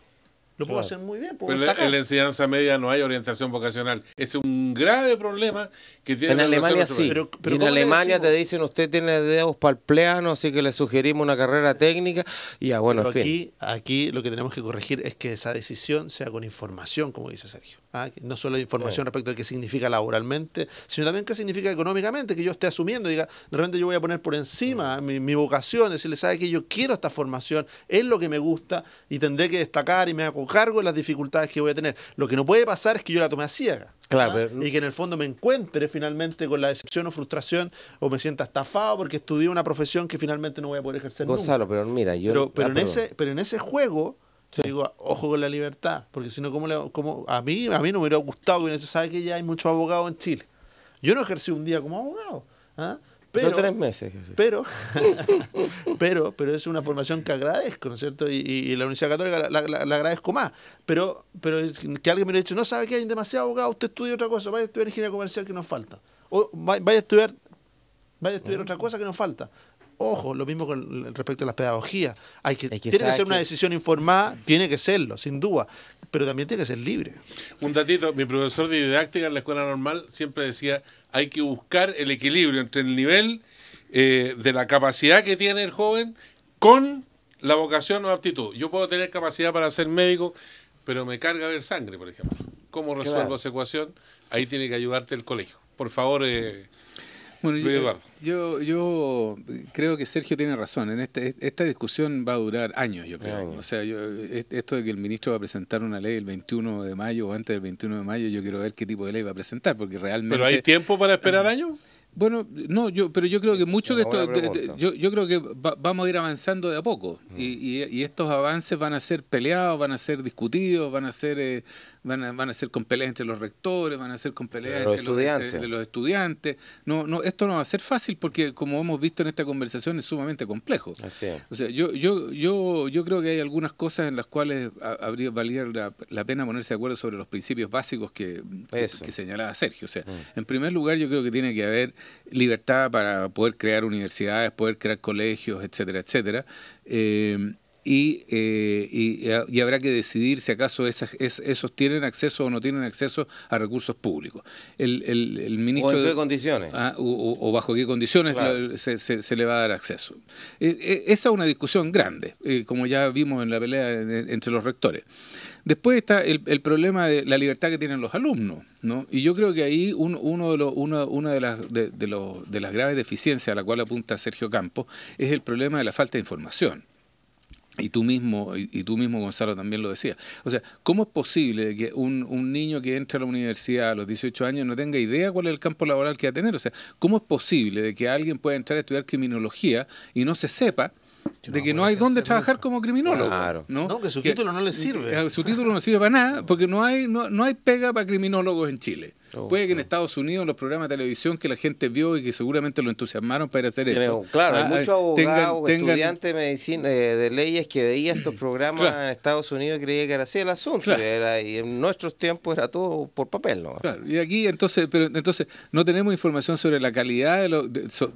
Lo puedo Claro. hacer muy bien, puedo Pero destacar. en la enseñanza media no hay orientación vocacional. Es un grave problema que tiene En la educación Alemania en nuestro sí. país. Pero Y en ¿cómo le Alemania te decimos? dicen, usted tiene dedos para el pleano, así que le sugerimos una carrera técnica. Y ya, bueno, Pero en fin. aquí lo que tenemos que corregir es que esa decisión sea con información, como dice Sergio. Que no solo información respecto a qué significa laboralmente, sino también qué significa económicamente, que yo esté asumiendo, diga, de repente yo voy a poner por encima mi vocación, decirle, sabe que yo quiero esta formación, es lo que me gusta y tendré que destacar y me hago cargo de las dificultades que voy a tener. Lo que no puede pasar es que yo la tome a ciega. Claro, pero- Y que en el fondo me encuentre finalmente con la decepción o frustración o me sienta estafado porque estudié una profesión que finalmente no voy a poder ejercer Gonzalo, nunca. pero mira, yo... Pero perdón. en ese juego, digo, ojo con la libertad, porque si no, a mí no me hubiera gustado que sabe que ya hay muchos abogados en Chile. Yo no ejercí un día como abogado, Pero 3 meses. pero es una formación que agradezco, ¿no es cierto? Y la Universidad Católica la agradezco más. Pero es que alguien me hubiera dicho, no sabe que hay demasiado abogado, usted estudia otra cosa, vaya a estudiar ingeniería comercial que nos falta. O vaya a estudiar otra cosa que nos falta. Ojo, lo mismo con respecto a las pedagogías. Tiene que sabe ser una que- decisión informada, tiene que serlo, sin duda, pero también tiene que ser libre. Un datito, mi profesor de didáctica en la escuela normal siempre decía, hay que buscar el equilibrio entre el nivel de la capacidad que tiene el joven con la vocación o aptitud. Yo puedo tener capacidad para ser médico, pero me carga ver sangre, por ejemplo. ¿Cómo resuelvo Claro. esa ecuación? Ahí tiene que ayudarte el colegio. Por favor, Bueno, Luis Eduardo. yo creo que Sergio tiene razón. En esta discusión va a durar años, yo creo. Años. O sea, esto de que el ministro va a presentar una ley el 21 de mayo o antes del 21 de mayo, yo quiero ver qué tipo de ley va a presentar, porque realmente... ¿pero hay tiempo para esperar años? Bueno, no, pero yo creo que mucho de Una esto, buena pregunta. yo creo que vamos a ir avanzando de a poco y estos avances van a ser peleados, van a ser discutidos, van a ser con peleas entre los rectores, van a ser con peleas Los entre estudiantes. de los estudiantes. No, esto no va a ser fácil porque, como hemos visto en esta conversación, es sumamente complejo. Así es. O sea, yo creo que hay algunas cosas en las cuales valía la pena ponerse de acuerdo sobre los principios básicos que señalaba Sergio. O sea, en primer lugar, yo creo que tiene que haber libertad para poder crear universidades, poder crear colegios, etcétera, etcétera. Y habrá que decidir si acaso esos tienen acceso o no tienen acceso a recursos públicos. El ministro ¿O en qué condiciones? o bajo qué condiciones Claro. se le va a dar acceso. Esa es una discusión grande, como ya vimos en la pelea entre los rectores. Después está el problema de la libertad que tienen los alumnos, ¿no? Y yo creo que ahí una de las graves deficiencias a la cual apunta Sergio Campos es el problema de la falta de información. Y tú mismo, Gonzalo, también lo decías. O sea, ¿cómo es posible que un niño que entra a la universidad a los 18 años no tenga idea cuál es el campo laboral que va a tener? O sea, ¿cómo es posible de que alguien pueda entrar a estudiar criminología y no se sepa de que no hay dónde trabajar como criminólogo? Claro. No, que su título no le sirve. Su título no sirve para nada porque no hay pega para criminólogos en Chile. Puede que en Estados Unidos, en los programas de televisión que la gente vio y que seguramente lo entusiasmaron para ir a hacer eso. Claro, hay muchos abogados, tengan- estudiantes de medicina, de leyes que veía estos programas Claro. en Estados Unidos y creía que era así el asunto. Claro. Y en nuestros tiempos era todo por papel, ¿no? Claro, y aquí entonces no tenemos información sobre la calidad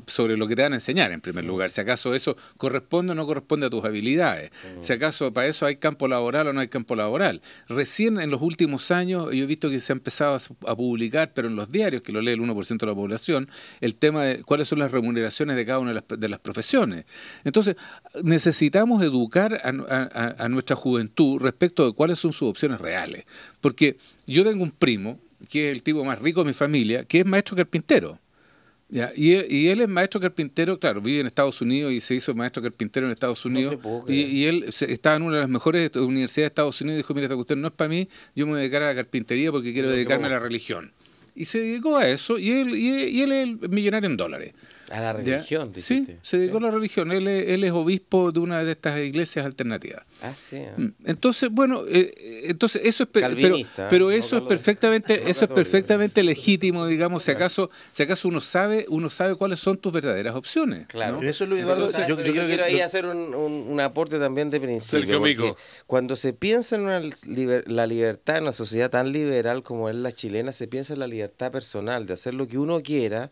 sobre lo que te van a enseñar en primer lugar, si acaso eso corresponde o no corresponde a tus habilidades, si acaso para eso hay campo laboral o no hay campo laboral. Recién en los últimos años yo he visto que se ha empezado a publicar, pero en los diarios, que lo lee el 1% de la población, el tema de cuáles son las remuneraciones de cada una de las profesiones. Entonces, necesitamos educar a nuestra juventud respecto de cuáles son sus opciones reales, porque yo tengo un primo, que es el tipo más rico de mi familia, que es maestro carpintero. Ya, y él es maestro carpintero, claro, vive en Estados Unidos y se hizo maestro carpintero en Estados Unidos. Y él estaba en una de las mejores universidades de Estados Unidos y dijo, mira, esta cuestión no es para mí, yo me voy a dedicar a la carpintería porque quiero dedicarme a la religión. Y se dedicó a eso, y él es el millonario en dólares. A la religión, ¿Ya? Sí, se dedicó a la religión. Él es obispo de una de estas iglesias alternativas. Ah, sí. Entonces, bueno, entonces eso es Calvinista, pero no eso es perfectamente legítimo, digamos, si acaso uno sabe cuáles son tus verdaderas opciones. Claro. ¿no? Eso es lo Eduardo. Yo quiero ahí hacer un aporte también de principio. Sergio Mico. Cuando se piensa en la libertad en una sociedad tan liberal como es la chilena, se piensa en la libertad personal de hacer lo que uno quiera,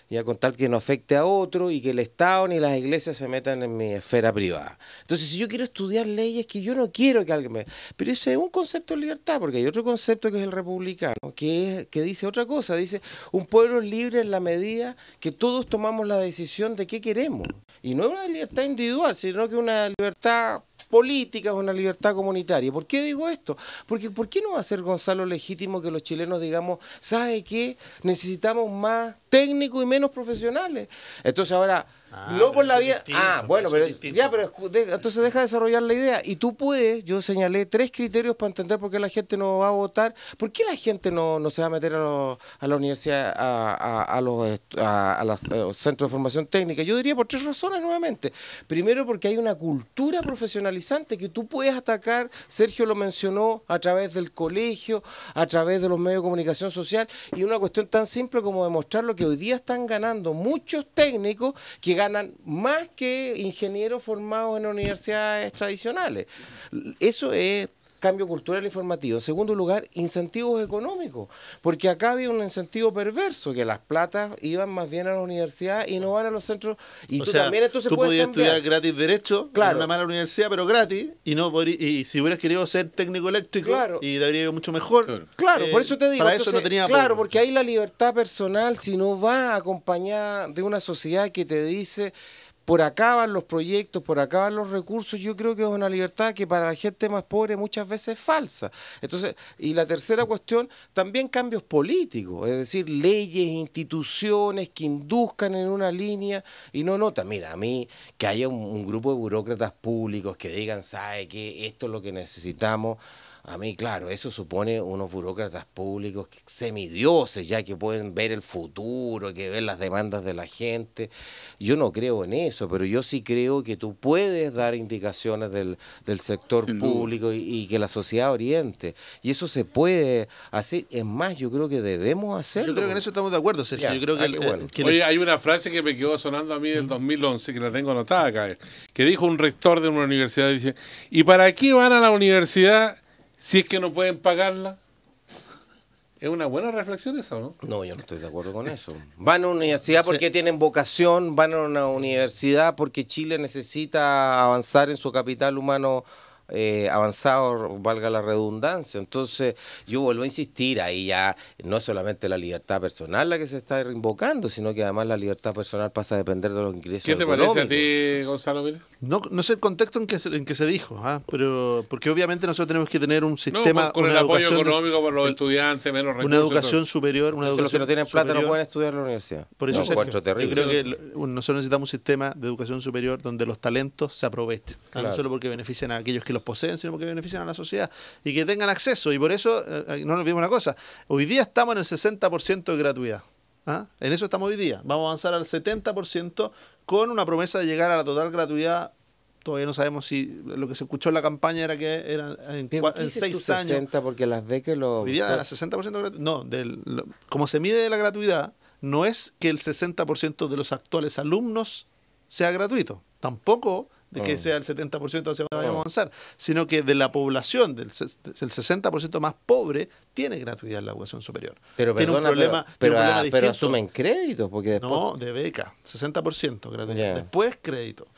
ya con tal que no afecte a otro y que el Estado ni las iglesias se metan en mi esfera privada. Entonces, si yo quiero estudiar leyes que yo no quiero que alguien me... Pero ese es un concepto de libertad, porque hay otro concepto que es el republicano, que dice otra cosa, dice, un pueblo es libre en la medida que todos tomamos la decisión de qué queremos. Y no es una libertad individual, sino que una libertad política, es una libertad comunitaria. ¿Por qué digo esto? Porque ¿por qué no va a ser, Gonzalo, legítimo que los chilenos digamos, ¿sabe qué? Necesitamos más técnicos y menos profesionales. Entonces ahora, no por la vía... entonces deja de desarrollar la idea. Y tú puedes, yo señalé 3 criterios para entender por qué la gente no va a votar. ¿Por qué la gente no se va a meter a la universidad, a los centros de formación técnica? Yo diría por 3 razones nuevamente. Primero, porque hay una cultura profesionalizante que tú puedes atacar, Sergio lo mencionó, a través del colegio, a través de los medios de comunicación social, y una cuestión tan simple como demostrar lo que hoy día están ganando muchos técnicos que ganan más que ingenieros formados en universidades tradicionales. Eso es cambio cultural informativo. En segundo lugar, incentivos económicos, porque acá había un incentivo perverso, que las platas iban más bien a la universidad y no van a los centros. Y también entonces tú puedes podías cambiar. estudiar gratis Derecho en una mala universidad, pero gratis, y si hubieras querido ser técnico eléctrico, y te habría ido mucho mejor. Claro, por eso te digo. Para eso no tenía apoyo. Claro, porque ahí la libertad personal, si no va acompañada de una sociedad que te dice... Por acá van los proyectos, por acá van los recursos, yo creo que es una libertad que para la gente más pobre muchas veces es falsa. Entonces, y la tercera cuestión, también cambios políticos, es decir, leyes, instituciones que induzcan en una línea y no notan. Mira, a mí que haya un grupo de burócratas públicos que digan, ¿sabe qué? Esto es lo que necesitamos. A mí, claro, eso supone unos burócratas públicos semidioses, ya que pueden ver el futuro, que ven las demandas de la gente. Yo no creo en eso, pero yo sí creo que tú puedes dar indicaciones del sector público y que la sociedad oriente. Y eso se puede hacer. Es más, yo creo que debemos hacerlo. Yo creo que en eso estamos de acuerdo, Sergio. Ya, yo creo Oye, hay una frase que me quedó sonando a mí del 2011, que la tengo anotada acá, que dijo un rector de una universidad, dice, ¿y para qué van a la universidad si es que no pueden pagarla? Es una buena reflexión esa, ¿no? No, yo no estoy de acuerdo con eso. Van a una universidad porque tienen vocación, van a una universidad porque Chile necesita avanzar en su capital humano avanzado, valga la redundancia. Entonces, yo vuelvo a insistir, ahí ya no es solamente la libertad personal la que se está invocando, sino que además la libertad personal pasa a depender de los ingresos económicos. ¿Qué te parece a ti, Gonzalo Pérez? No sé el contexto en que se dijo, pero porque obviamente nosotros tenemos que tener un sistema, con el apoyo económico para los estudiantes, menos recursos. Una educación superior, una educación los que no tienen plata superior, no pueden estudiar en la universidad. Por eso, Sergio, yo terrible. creo que nosotros necesitamos un sistema de educación superior donde los talentos se aprovechen, no solo porque benefician a aquellos que los poseen, sino porque benefician a la sociedad y que tengan acceso. Y por eso, no nos olvidemos una cosa, hoy día estamos en el 60% de gratuidad. En eso estamos hoy día. Vamos a avanzar al 70% con una promesa de llegar a la total gratuidad. Todavía no sabemos si lo que se escuchó en la campaña era que eran en 6 años. 60 porque las becas hoy día el 60% de gratuidad. No, como se mide la gratuidad, no es que el 60% de los actuales alumnos sea gratuito. Tampoco de que sea el 70% hacia donde vayamos a avanzar, sino que de la población, del 60% más pobre, tiene gratuidad en la educación superior. Pero tiene un problema, pero asumen créditos, porque después... No, de beca, 60% gratuidad. Después crédito.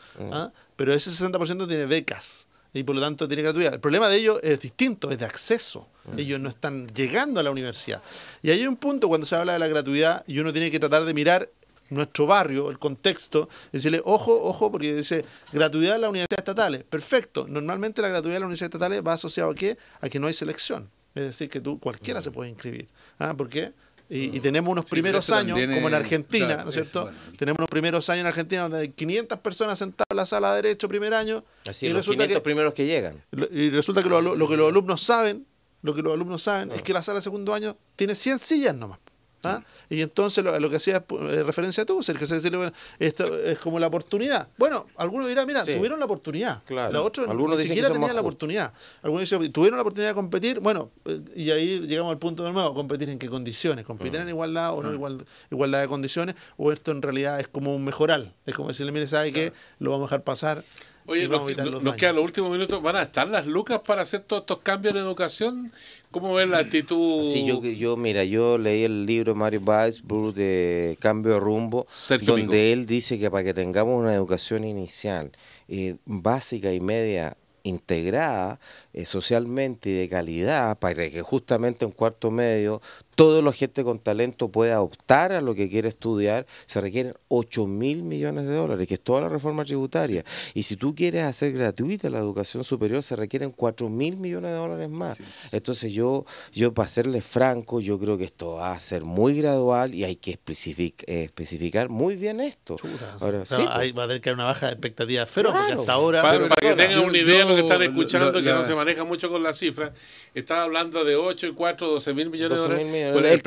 Pero ese 60% tiene becas y por lo tanto tiene gratuidad. El problema de ellos es distinto, es de acceso. Ellos no están llegando a la universidad. Y hay un punto cuando se habla de la gratuidad y uno tiene que tratar de mirar nuestro barrio, el contexto, decirle, ojo, porque dice, gratuidad en las universidades estatales. Perfecto. Normalmente la gratuidad en las universidades estatales va asociado a ¿qué? A que no hay selección. Es decir, que cualquiera se puede inscribir. ¿Por qué? y tenemos unos primeros años, como en Argentina, claro, ¿no es cierto? Bueno. Tenemos unos primeros años en Argentina donde hay 500 personas sentadas en la sala de derecho primer año. Así, y los 500 primeros que llegan. Y resulta que lo que los alumnos saben, es que la sala de segundo año tiene 100 sillas nomás. ¿Ah? Y entonces lo que hacía referencia a tú, el que se decía, bueno, esto es como la oportunidad. Bueno, algunos dirán, mira, tuvieron la oportunidad. Claro. Los otros ni siquiera tenían la oportunidad. Algunos dicen, tuvieron la oportunidad de competir. Bueno, y ahí llegamos al punto de nuevo, competir en qué condiciones, competir en igualdad o no igualdad de condiciones, o esto en realidad es como un mejoral. Es como decirle, mire, ¿sabe qué? Lo vamos a dejar pasar. Oye, nos quedan los últimos minutos. ¿Van a estar las lucas para hacer todos estos cambios en educación? ¿Cómo ves la actitud? Sí, yo leí el libro de Mario Weisbrot de Cambio de Rumbo, Sergio donde Pico. Él dice que para que tengamos una educación inicial, básica y media integrada socialmente y de calidad, para que justamente en cuarto medio toda la gente con talento pueda optar a lo que quiere estudiar, se requieren 8.000 millones de dólares, que es toda la reforma tributaria. Y si tú quieres hacer gratuita la educación superior, se requieren 4.000 millones de dólares más. Sí. Entonces yo para serle franco, yo creo que esto va a ser muy gradual y hay que especificar muy bien esto. Ahora, sí, ahí va a tener que haber una baja de expectativas feroz, porque hasta ahora... Para que tengan una idea de lo que están escuchando, que no se maneja mucho con las cifras, estaba hablando de 8 y 4, 12.000 millones de dólares. Bueno, el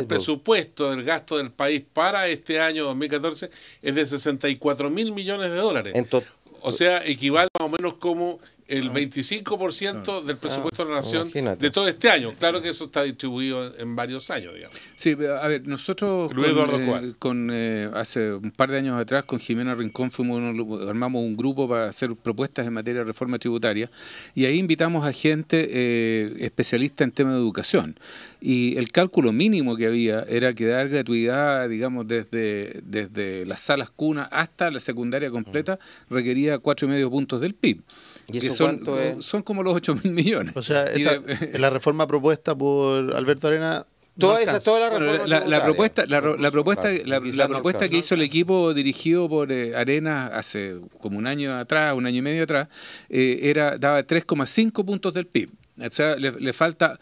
presupuesto del gasto del país para este año 2014 es de 64.000 millones de dólares. O sea, equivale más o menos como el 25% del presupuesto de la nación de todo este año. Claro que eso está distribuido en varios años, digamos. Sí, a ver, nosotros hace un par de años atrás con Jimena Rincón armamos un grupo para hacer propuestas en materia de reforma tributaria y ahí invitamos a gente especialista en temas de educación. Y el cálculo mínimo que había era que dar gratuidad, digamos, desde las salas cuna hasta la secundaria completa requería 4,5 puntos del PIB. ¿Y eso cuánto es? Son como los 8.000 millones. O sea, la reforma propuesta por Alberto Arena... Toda la reforma la propuesta que hizo el equipo dirigido por Arenas hace como un año y medio atrás, daba 3,5 puntos del PIB. O sea, le falta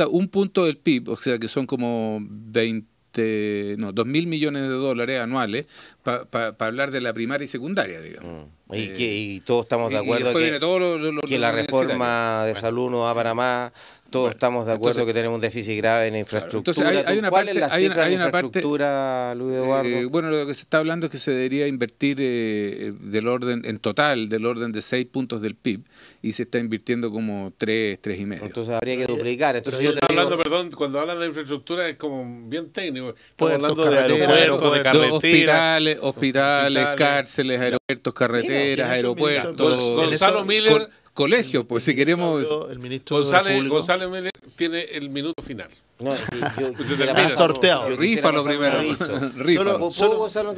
un punto del PIB, o sea que son como 2.000 millones de dólares anuales para hablar de la primaria y secundaria, digamos. Y todos estamos de acuerdo que la reforma de salud no va para más. Todos estamos de acuerdo que tenemos un déficit grave en infraestructura. Entonces ¿Cuál es la cifra de infraestructura, Luis Eduardo? Bueno, lo que se está hablando es que se debería invertir en total del orden de 6 puntos del PIB y se está invirtiendo como 3,5. Entonces habría que duplicar. Entonces cuando hablan de infraestructura es como bien técnico. Estamos hablando de aeropuertos, de carreteras, hospitales, cárceles, aeropuertos, carreteras, aeropuertos. Gonzalo Miller... Colegio, pues si queremos... Gonzalo Miller tiene el minuto final. No, sorteado. Rífalo primero.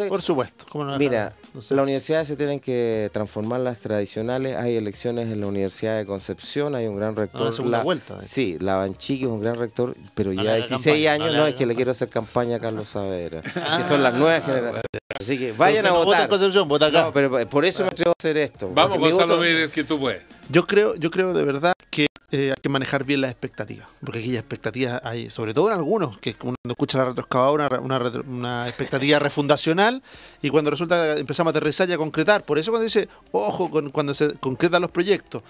Por supuesto. Mira, las universidades se tienen que transformar las tradicionales. Hay elecciones en la Universidad de Concepción, hay un gran rector. Segunda vuelta. Sí, la Banchiqui es un gran rector, pero ya 16 años, es que le quiero hacer campaña a Carlos Saavedra, que son las nuevas generaciones. Así que vayan a votar. Vota en Concepción, vota acá. No, pero por eso me atrevo a hacer esto. Vamos, Gonzalo Miller, que tú puedes. Yo creo de verdad que hay que manejar bien las expectativas, porque aquellas expectativas hay, sobre todo en algunos, que cuando escucha la retroexcavadora, una expectativa refundacional, y cuando resulta que empezamos a aterrizar y a concretar. Por eso cuando dice, ojo, cuando se concretan los proyectos,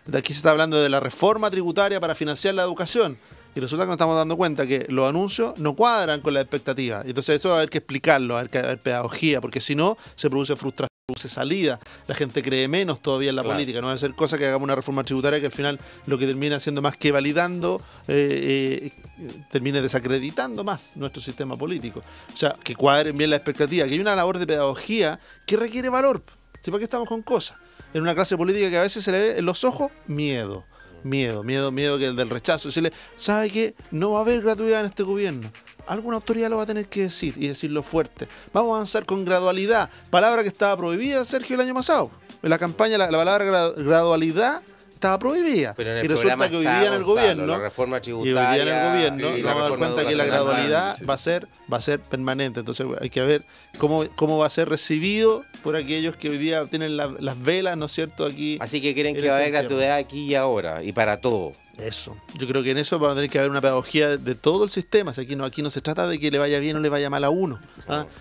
de aquí se está hablando de la reforma tributaria para financiar la educación, y resulta que nos estamos dando cuenta que los anuncios no cuadran con las expectativas. Entonces eso va a haber que explicarlo, va a haber que haber pedagogía, porque si no, se produce frustración, se salida, la gente cree menos todavía en la política. No va a ser cosa que hagamos una reforma tributaria que al final lo que termina siendo más que validando, termine desacreditando más nuestro sistema político. O sea, que cuadren bien la expectativa, que hay una labor de pedagogía que requiere valor. ¿Sí? ¿Para qué estamos con cosas? En una clase política que a veces se le ve en los ojos miedo que del rechazo. Decirle, ¿sabe qué? No va a haber gratuidad en este gobierno. Alguna autoridad lo va a tener que decir y decirlo fuerte. Vamos a avanzar con gradualidad. Palabra que estaba prohibida, Sergio, el año pasado. En la campaña la palabra gradualidad estaba prohibida. Y resulta que hoy día en el gobierno, la reforma tributaria, nos vamos a dar cuenta que la gradualidad va a ser permanente. Entonces hay que ver cómo va a ser recibido por aquellos que hoy día tienen las velas, ¿no es cierto? Aquí. Así que quieren que va a haber gratuidad aquí y ahora y para todo. Eso. Yo creo que en eso va a tener que haber una pedagogía de todo el sistema. O sea, aquí no se trata de que le vaya bien o le vaya mal a uno,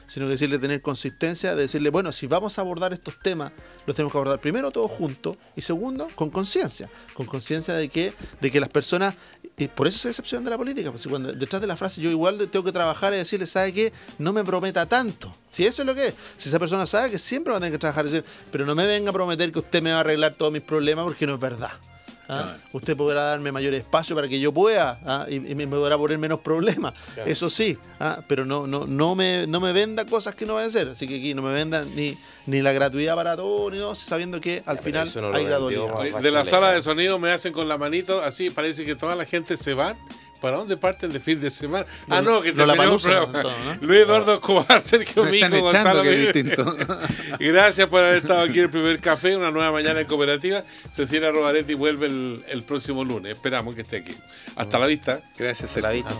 sino que decirle, tener consistencia, de decirle, bueno, si vamos a abordar estos temas, los tenemos que abordar primero todos juntos y segundo, con conciencia de que las personas, y por eso es excepción de la política, porque cuando detrás de la frase yo igual tengo que trabajar y decirle, ¿sabe qué? No me prometa tanto. Si eso es lo que es. Si esa persona sabe que siempre va a tener que trabajar y decir, pero no me venga a prometer que usted me va a arreglar todos mis problemas porque no es verdad. Claro. Usted podrá darme mayor espacio para que yo pueda y me podrá poner menos problemas, claro. Eso sí, pero no me venda cosas que no vayan a ser. Así que aquí no me vendan ni la gratuidad para todo, ni no, sabiendo que al final hay gradualidad. De la sala de sonido me hacen con la manito así, parece que toda la gente se va. ¿Para dónde parten de fin de semana? Que terminó el programa. ¿No? Luis Eduardo Escobar, Sergio Mico, Gonzalo. Gracias por haber estado aquí en el primer café, una nueva mañana en Cooperativa. Cecilia Rovaretti vuelve el próximo lunes. Esperamos que esté aquí. Hasta la vista. Gracias, hasta la vista.